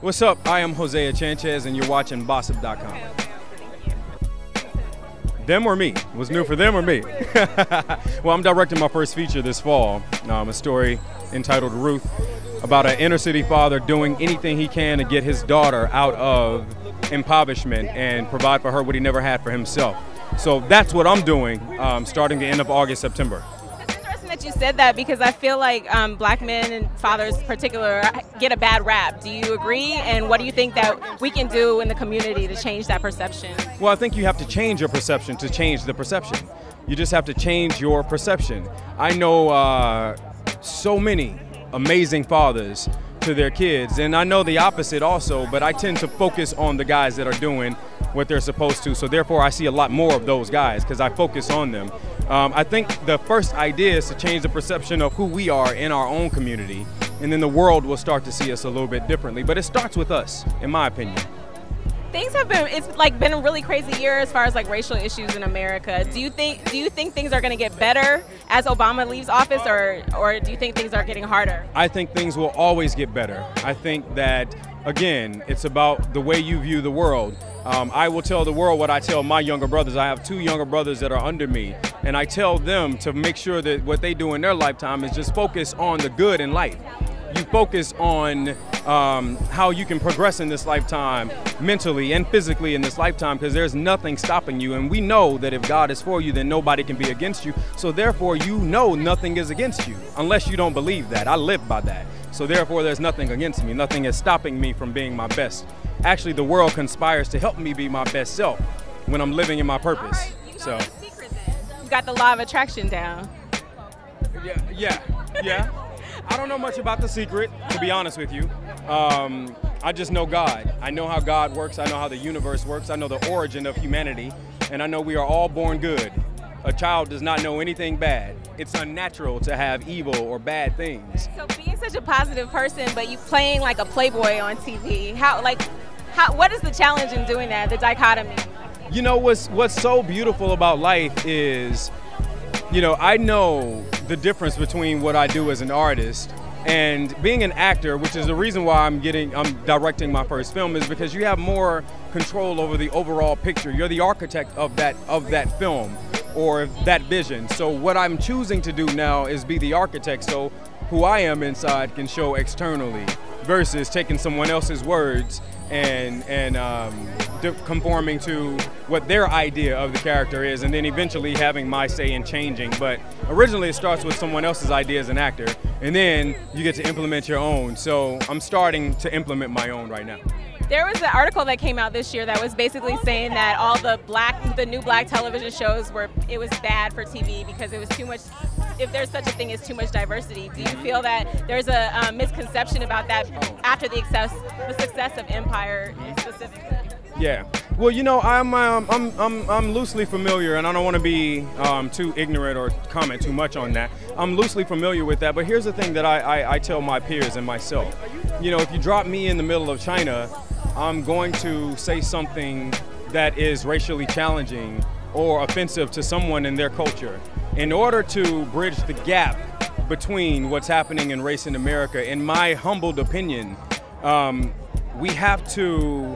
What's up? I am Hosea Chanchez, and you're watching BOSSIP.com. Them or me? Was new for them or me? Well, I'm directing my first feature this fall, a story entitled Ruth, about an inner city father doing anything he can to get his daughter out of impoverishment and provide for her what he never had for himself. So that's what I'm doing starting the end of August, September. It's interesting that you said that, because I feel like black men and fathers in particular get a bad rap. Do you agree? And what do you think that we can do in the community to change that perception? Well, I think you have to change your perception to change the perception. You just have to change your perception. I know so many amazing fathers to their kids, and I know the opposite also, but I tend to focus on the guys that are doing what they're supposed to, so therefore I see a lot more of those guys because I focus on them. I think the first idea is to change the perception of who we are in our own community, and then the world will start to see us a little bit differently, but it starts with us, in my opinion. Things have been, it's like been a really crazy year as far as like racial issues in America. Do you think things are going to get better as Obama leaves office, or do you think things are getting harder? I think things will always get better. I think that, again, it's about the way you view the world. I will tell the world what I tell my younger brothers. I have 2 younger brothers that are under me, and I tell them to make sure that what they do in their lifetime is just focus on the good in life. You focus on how you can progress in this lifetime, mentally and physically in this lifetime, because there's nothing stopping you. And we know that if God is for you, then nobody can be against you. So therefore, you know nothing is against you, unless you don't believe that. I live by that. So therefore, there's nothing against me. Nothing is stopping me from being my best. Actually, the world conspires to help me be my best self when I'm living in my purpose. All right, you know the secret then. You got the law of attraction down. Yeah. I don't know much about the secret, to be honest with you. I just know God. I know how God works. I know how the universe works. I know the origin of humanity. And I know we are all born good. A child does not know anything bad. It's unnatural to have evil or bad things. So being such a positive person, but you playing like a playboy on TV, what is the challenge in doing that, the dichotomy? You know, what's so beautiful about life is, you know, I know the difference between what I do as an artist and being an actor, which is the reason why I'm directing my first film, is because you have more control over the overall picture. You're the architect of that film or that vision. So what I'm choosing to do now is be the architect, so who I am inside can show externally, versus taking someone else's words and conforming to what their idea of the character is, and then eventually having my say in changing. But originally it starts with someone else's idea as an actor, and then you get to implement your own. So I'm starting to implement my own right now. There was an article that came out this year that was basically saying that all the new black television shows it was bad for TV because it was too much, if there's such a thing as too much diversity. Do you feel that there's a misconception about that after the success of Empire specifically? Yeah. Well, you know, I'm loosely familiar, and I don't want to be too ignorant or comment too much on that. I'm loosely familiar with that, but here's the thing that I tell my peers and myself. You know, if you drop me in the middle of China, I'm going to say something that is racially challenging or offensive to someone in their culture. In order to bridge the gap between what's happening in race in America, in my humbled opinion, we have to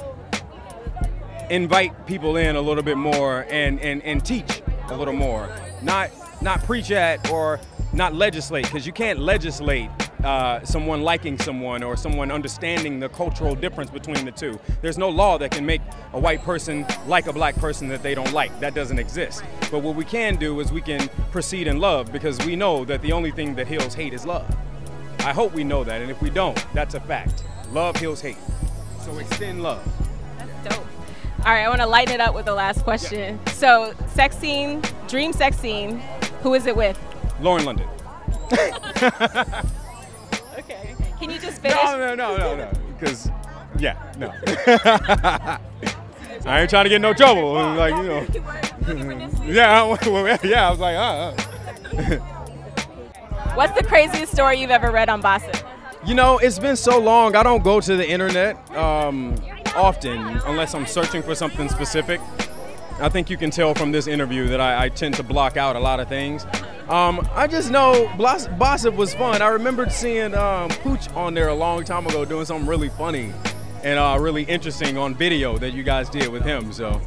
invite people in a little bit more and teach a little more. Not preach at or not legislate, because you can't legislate someone liking someone or someone understanding the cultural difference between the two. There's no law that can make a white person like a black person that they don't like. That doesn't exist. But what we can do is we can proceed in love, because we know that the only thing that heals hate is love. I hope we know that, and if we don't, that's a fact. Love heals hate. So extend love. That's dope. All right, I want to lighten it up with the last question. Yeah. So, sex scene, dream sex scene, who is it with? Lauren London. Okay. Can you just finish? No. Because, yeah, no. I ain't trying to get in no trouble. Like, you know. Yeah, I was like, What's the craziest story you've ever read on BOSSIP? You know, it's been so long. I don't go to the internet often unless I'm searching for something specific. I think you can tell from this interview that I tend to block out a lot of things. I just know BOSSIP was fun. I remembered seeing Pooch on there a long time ago doing something really funny. and really interesting on video that you guys did with him. So